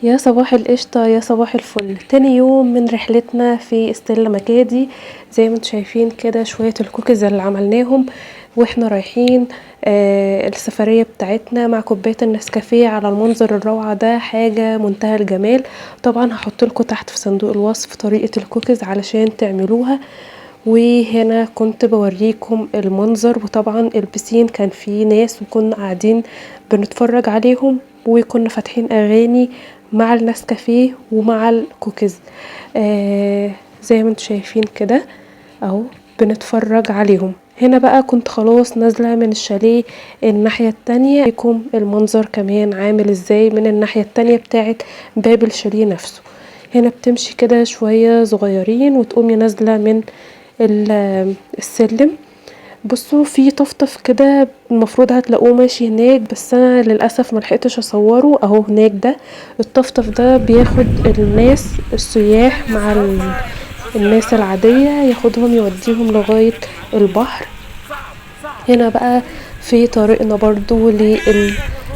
يا صباح القشطة، يا صباح الفل. تاني يوم من رحلتنا في ستيلا مكادي. زي ما انتوا شايفين كده شوية الكوكيز اللي عملناهم واحنا رايحين السفرية بتاعتنا مع كوباية النسكافيه على المنظر الروعة ده. حاجة منتهى الجمال. طبعا هحطلكوا تحت في صندوق الوصف طريقة الكوكيز علشان تعملوها. وهنا كنت بوريكم المنظر، وطبعا البسين كان فيه ناس وكنا قاعدين بنتفرج عليهم وكنا فاتحين اغاني مع النسكافيه ومع الكوكيز. زي ما انتوا شايفين كده اهو بنتفرج عليهم. هنا بقى كنت خلاص نازلة من الشاليه الناحية التانية. ليكم المنظر كمان عامل ازاي من الناحية التانية بتاعت باب الشاليه نفسه. هنا بتمشي كده شوية صغيرين وتقومي نازلة من السلم. بصوا في طفطف كده المفروض هتلاقوه ماشي هناك، بس انا للاسف ملحقتش اصوره. اهو هناك ده الطفطف ده بياخد الناس السياح مع الناس العادية، ياخدهم يوديهم لغاية البحر. هنا بقى في طريقنا برضو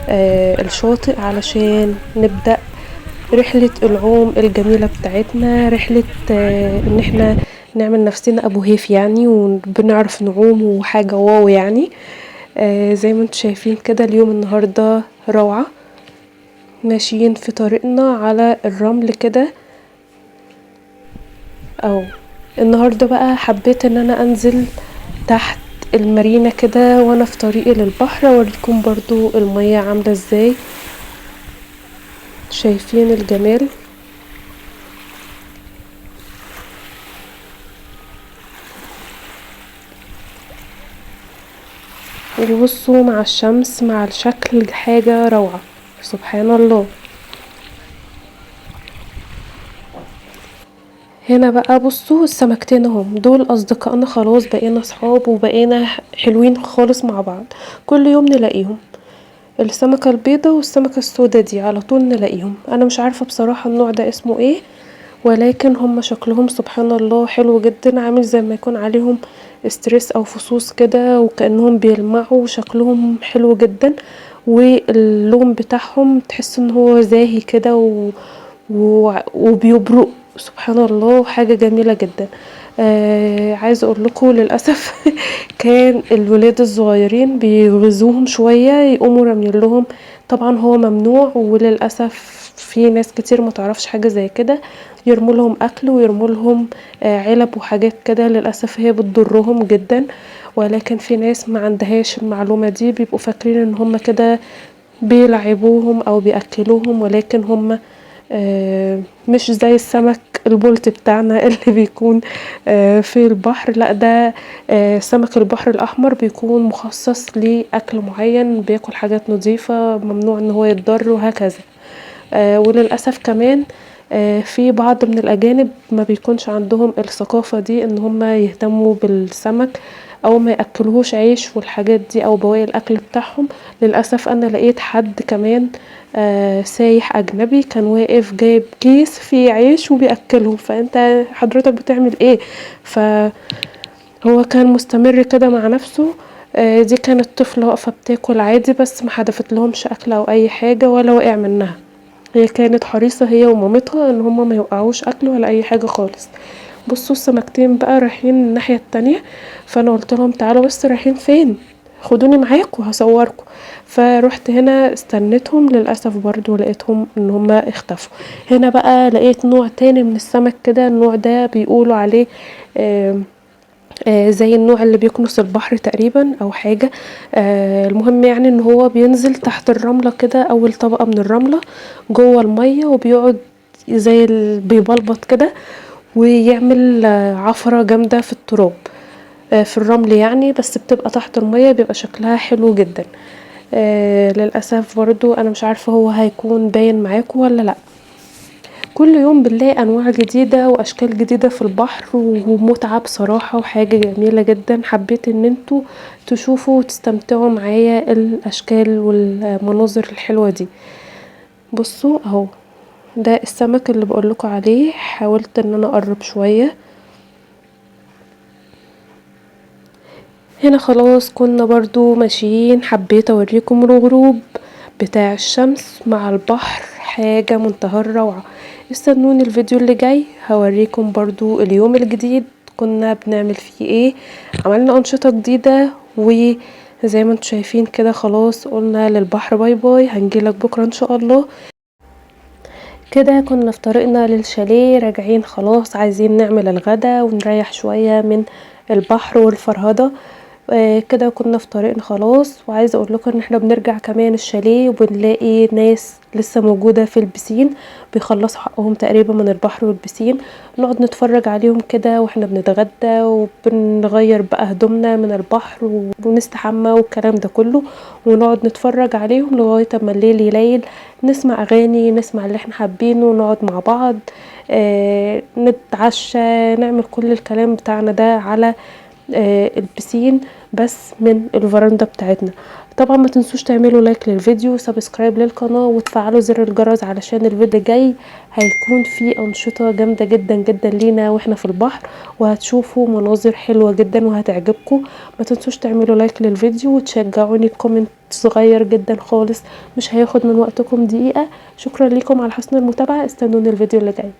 للشاطئ علشان نبدأ رحلة العوم الجميلة بتاعتنا. رحلة ان احنا نعمل نفسنا ابو هيف يعني وبنعرف نعوم وحاجة واو يعني. زي ما انتوا شايفين كده اليوم النهاردة روعة. ماشيين في طريقنا على الرمل كده. او النهاردة بقى حبيت ان انا انزل تحت المارينا كده وانا في طريقي للبحر اوريكم برضو المية عاملة ازاي. شايفين الجمال. وبصوا مع الشمس مع الشكل حاجة روعة سبحان الله. هنا بقى بصوا السمكتين هم دول اصدقائنا، خلاص بقينا صحاب وبقينا حلوين خالص مع بعض. كل يوم نلاقيهم السمكة البيضة والسمكة السوداء دي على طول نلاقيهم. انا مش عارفة بصراحة النوع ده اسمه ايه، ولكن هم شكلهم سبحان الله حلو جدا، عامل زي ما يكون عليهم ستريس او فصوص كده وكأنهم بيلمعوا. شكلهم حلو جدا واللون بتاعهم تحس ان هو زاهي كده وبيبرق سبحان الله. حاجة جميلة جدا. عايزة اقول لكم للأسف كان الولاد الصغيرين بيغزوهم شوية يقوموا رامين لهم. طبعا هو ممنوع وللأسف في ناس كتير متعرفش حاجة زي كده، يرموا لهم اكل ويرموا لهم علب وحاجات كده. للأسف هي بتضرهم جدا، ولكن في ناس ما عندهاش المعلومة دي بيبقوا فاكرين ان هم كده بيلعبوهم او بيأكلوهم، ولكن هم مش زي السمك البلطي بتاعنا اللي بيكون في البحر. لا ده سمك البحر الأحمر بيكون مخصص لأكل معين، بياكل حاجات نظيفة، ممنوع ان هو يتضر وهكذا. وللأسف كمان في بعض من الأجانب ما بيكونش عندهم الثقافة دي ان هم يهتموا بالسمك او ما ياكلوهوش عيش والحاجات دي او بواقي الاكل بتاعهم. للاسف انا لقيت حد كمان سايح اجنبي كان واقف جايب كيس فيه عيش وبياكلهم. فانت حضرتك بتعمل ايه؟ فهو كان مستمر كده مع نفسه. دي كانت طفلة واقفة بتاكل عادي بس ما حدفت لهمش اكل او اي حاجة ولا وقع منها. هي كانت حريصة هي ومامتها ان هما ما يوقعوش اكل ولا اي حاجة خالص. بصوا السمكتين بقى رايحين الناحية التانية، فانا قلت لهم تعالوا بس رايحين فين، خدوني معاكم هصوركم. فروحت هنا استنيتهم، للأسف برضو لقيتهم ان هما اختفوا. هنا بقى لقيت نوع تاني من السمك كده، النوع ده بيقولوا عليه زي النوع اللي بيكنس البحر تقريبا او حاجة. المهم يعني ان هو بينزل تحت الرملة كده، اول طبقة من الرملة جوه المية، وبيقعد زي بيبلبط كده ويعمل عفرة جامدة في التراب في الرمل يعني، بس بتبقى تحت المية بيبقى شكلها حلو جدا. للأسف برضو انا مش عارفة هو هيكون باين معاكم ولا لا. كل يوم بنلاقي انواع جديدة واشكال جديدة في البحر ومتعة بصراحة وحاجة جميلة جدا. حبيت ان انتوا تشوفوا وتستمتعوا معايا الاشكال والمناظر الحلوة دي. بصوا اهو ده السمك اللي بقولكوا عليه. حاولت ان انا اقرب شوية. هنا خلاص كنا برضو ماشيين، حبيت اوريكم الغروب بتاع الشمس مع البحر. حاجة منتهى الروعة. استنوني الفيديو اللي جاي هوريكم برضو اليوم الجديد كنا بنعمل فيه ايه. عملنا انشطة جديدة وزي ما انتوا شايفين كده خلاص قلنا للبحر باي باي، هنجيلك بكرة ان شاء الله. كده كنا في طريقنا للشاليه راجعين خلاص، عايزين نعمل الغدا ونريح شوية من البحر والفرهدة. كده كنا في طريقنا خلاص، وعايزه اقول لكم ان احنا بنرجع كمان الشاليه وبنلاقي ناس لسه موجوده في البسين بيخلصوا حقهم تقريبا من البحر والبسين. نقعد نتفرج عليهم كده واحنا بنتغدى وبنغير بقى هدومنا من البحر ونستحمى والكلام ده كله، ونقعد نتفرج عليهم لغايه اما الليل يليل، نسمع اغاني، نسمع اللي احنا حابينه، ونقعد مع بعض نتعشى، نعمل كل الكلام بتاعنا ده على البسين بس من الفرندا بتاعتنا. طبعا ما تنسوش تعملوا لايك للفيديو وسبسكرايب للقناة وتفعلوا زر الجرس علشان الفيديو جاي هيكون فيه انشطة جامدة جدا جدا لينا واحنا في البحر، وهتشوفوا مناظر حلوة جدا وهتعجبكم. ما تنسوش تعملوا لايك للفيديو وتشجعوني بكومنت صغير جدا خالص، مش هياخد من وقتكم دقيقة. شكرا لكم على حسن المتابعة، استنوني الفيديو اللي جاي.